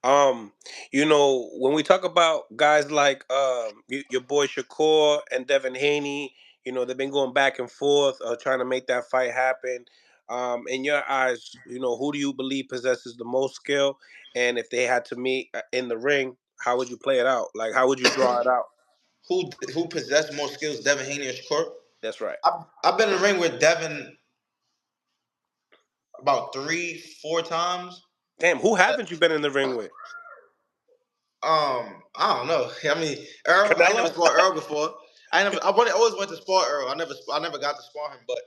Um, when we talk about guys like your boy Shakur and Devin Haney, they've been going back and forth, trying to make that fight happen. In your eyes, who do you believe possesses the most skill? And if they had to meet in the ring, how would you play it out? Like, how would you draw it out? Who possessed more skills, Devin Haney or Shakur? That's right. I've been in the ring with Devin about 3-4 times. Damn, who haven't you been in the ring with? I don't know. I mean, Earl. I never Canelo. sparred Earl before. Always went to spar Earl. I never got to spar him, but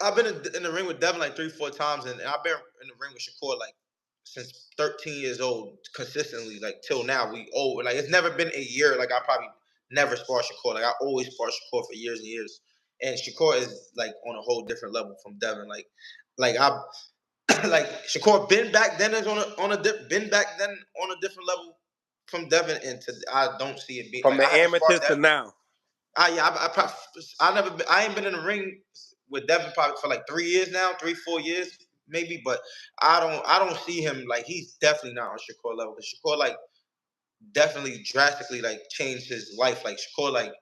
I've been in the ring with Devin like 3-4 times, and I've been in the ring with Shakur like since 13 years old, consistently, like till now. We old. Like it's never been a year. Like I probably never sparred Shakur. Like I always sparred Shakur for years and years. And Shakur is like on a whole different level from Devin. Like I like Shakur been back then is been back then on a different level from Devin, and I don't see it being From like I the haven't sparred amateurs to Devin. now. I ain't been in the ring with Devin probably for like 3 years now, 3-4 years maybe, but I don't see him like he's definitely not on Shakur level because Shakur like definitely drastically like changed his life. Like Shakur like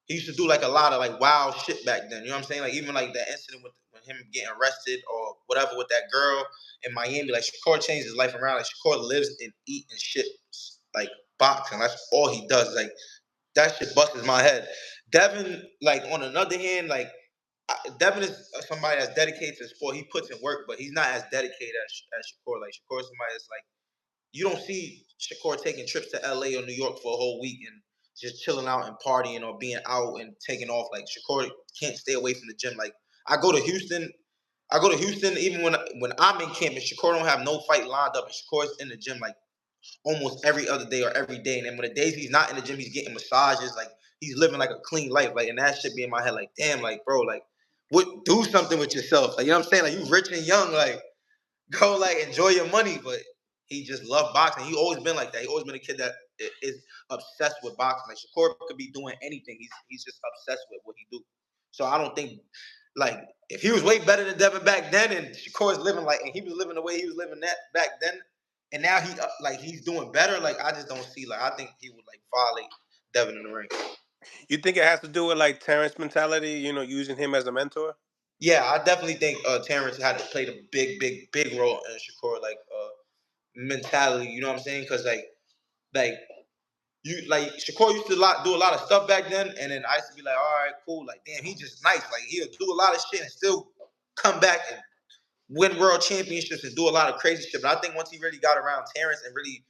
he used to do like a lot of like wild shit back then. You know what I'm saying? Like even like that incident with him getting arrested or whatever with that girl in Miami. Like Shakur changed his life around. Like Shakur lives and eat and shit like boxing. That's all he does. Like that shit busts my head. Devin, like on another hand, like Devin is somebody that's dedicated to the sport. He puts in work, but he's not as dedicated as Shakur. Like Shakur is somebody that's like you don't see Shakur taking trips to LA or New York for a whole week and just chilling out and partying or being out and taking off. Like Shakur can't stay away from the gym. Like I go to Houston. I go to Houston even when I'm in camp and Shakur don't have no fight lined up and Shakur's in the gym like almost every other day or every day. And then when the days he's not in the gym, he's getting massages. Like he's living like a clean life. Like and that shit be in my head. Like damn, like bro, like what? Do something with yourself. Like you know what I'm saying? Like you rich and young. Like go like enjoy your money. But he just loved boxing. He always been like that. He always been a kid that is obsessed with boxing. Like Shakur could be doing anything. He's just obsessed with what he do. So I don't think like if he was way better than Devin back then, and Shakur's living like, and he was living the way he was living that back then, and now he like he's doing better. Like I just don't see. Like I think he would like violate Devin in the ring. You think it has to do with like Terrence mentality? Using him as a mentor. Yeah, I definitely think Terrence had to play a big role in Shakur like mentality. You know what I'm saying? Because like you like Shakur used to do a lot of stuff back then, and then I used to be like, all right, cool. Like damn, he just nice. Like he'll do a lot of shit and still come back and win world championships and do a lot of crazy shit. But I think once he really got around Terrence and really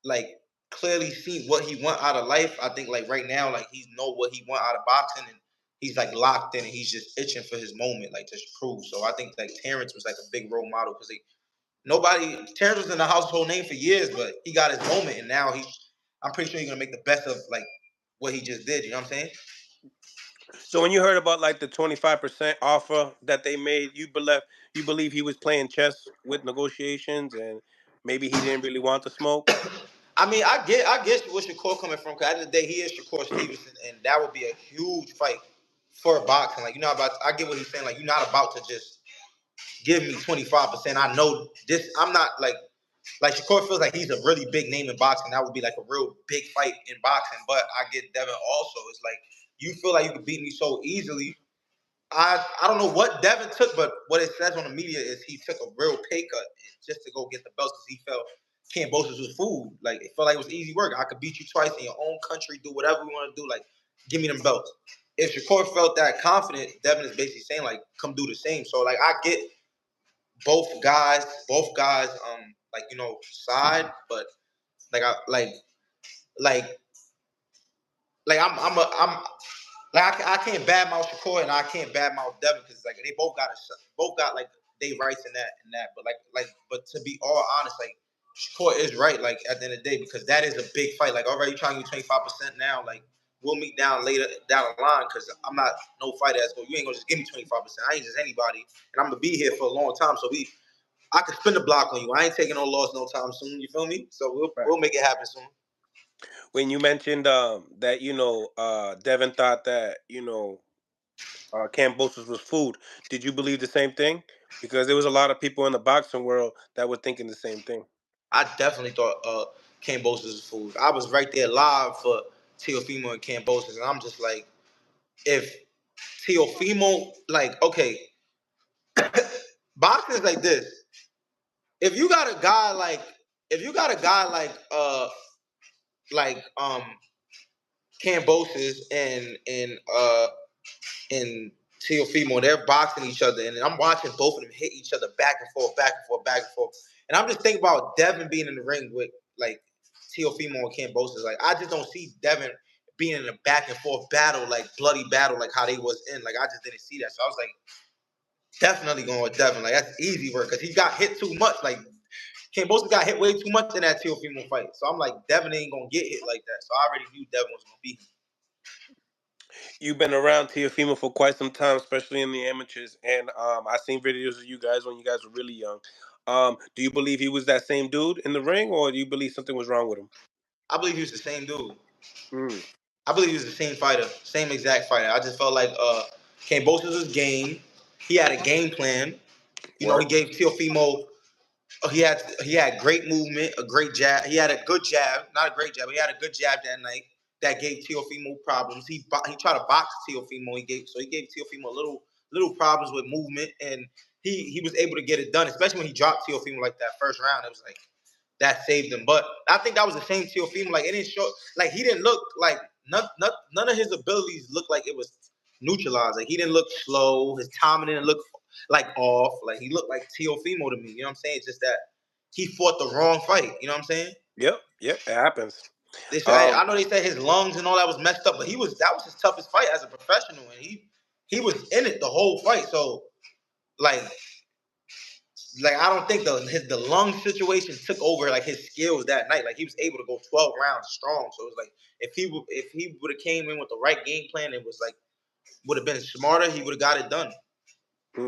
like clearly see what he want out of life, I think like right now, like he know what he want out of boxing and he's like locked in and he's just itching for his moment, like to prove. So I think like Terrence was like a big role model because Terrence was in the household name for years, but he got his moment and now I'm pretty sure he's gonna make the best of like what he just did. You know what I'm saying? So when you heard about like the 25% offer that they made, you believe he was playing chess with negotiations and maybe he didn't really want the smoke. I mean, I guess where Shakur coming from. Cause at the end of the day, he is Shakur Stevenson, and that would be a huge fight for boxing. Like I get what he's saying. Like you're not about to just give me 25%. I know this. I'm not like Shakur feels like he's a really big name in boxing. That would be like a real big fight in boxing. But I get Devin also. It's like you feel like you could beat me so easily. I don't know what Devin took, but what it says on the media is he took a real pay cut just to go get the belts because he felt Kambosos was food. Like it felt like it was easy work. I could beat you twice in your own country, do whatever we want to do. Like, give me them belts. If Shakur felt that confident, Devin is basically saying like, come do the same. So like I get both guys like side, but like like like I'm like I can't badmouth Shakur and I can't badmouth Devin because like they both got like they rights in that. But to be all honest, like Shakur is right. Like at the end of the day, because that is a big fight. Like already trying to get 25% now. Like we'll meet down later down the line because I'm not no fighter that's you ain't gonna just give me 25%. I ain't just anybody, and I'm gonna be here for a long time. So I can spin the block on you. I ain't taking no loss no time soon. You feel me? So Right. we'll make it happen soon. When you mentioned that Devin thought that Kambosos was food, did you believe the same thing? Because there was a lot of people in the boxing world that were thinking the same thing. I definitely thought Kambosos was food. I was right there live for Teofimo and Kambosos, and I'm just like, if Teofimo, like, okay, boxing is like this. If you got a guy like, if you got a guy like Kambosos and Teofimo, they're boxing each other, and I'm watching both of them hit each other back and forth, back and forth, back and forth. And I'm just thinking about Devin being in the ring with like Teofimo and Kambosos. Like, I just don't see Devin being in a back and forth battle, like bloody battle, like how they was in. Like, I just didn't see that. So I was like, definitely going with Devin. Like, that's easy work because he got hit too much. Like, Kambosos got hit way too much in that Teofimo fight. So I'm like, Devin ain't gonna get hit like that. So I already knew Devin was gonna beat him. You've been around Teofimo for quite some time, especially in the amateurs, and I seen videos of you guys when you guys were really young. Do you believe he was that same dude in the ring, or do you believe something was wrong with him? I believe he was the same dude. Mm, I believe he was the same fighter, same exact fighter. I just felt like Kambosos was game. He had a game plan. You know, he word. gave Teofimo. He had great movement, a great jab. He had a good jab, not a great jab, but he had a good jab that night that gave Teofimo problems. He tried to box Teofimo. He gave Teofimo little problems with movement, and he was able to get it done, especially when he dropped Teofimo like that first round. It was like that saved him. But I think that was the same Teofimo. Like, it didn't show, like, he didn't look like none of his abilities looked like it was neutralized. Like, he didn't look slow. His timing didn't look like off. Like, he looked like Teofimo to me. You know what I'm saying? It's just that he fought the wrong fight. You know what I'm saying? Yep, yep, it happens. They said, Um, I know they said his lungs and all that was messed up, but that was his toughest fight as a professional, and he was in it the whole fight. So like I don't think the lung situation took over like his skills that night. Like, he was able to go 12 rounds strong. So it was like, if he would have came in with the right game plan and was like would have been smarter, he would have got it done.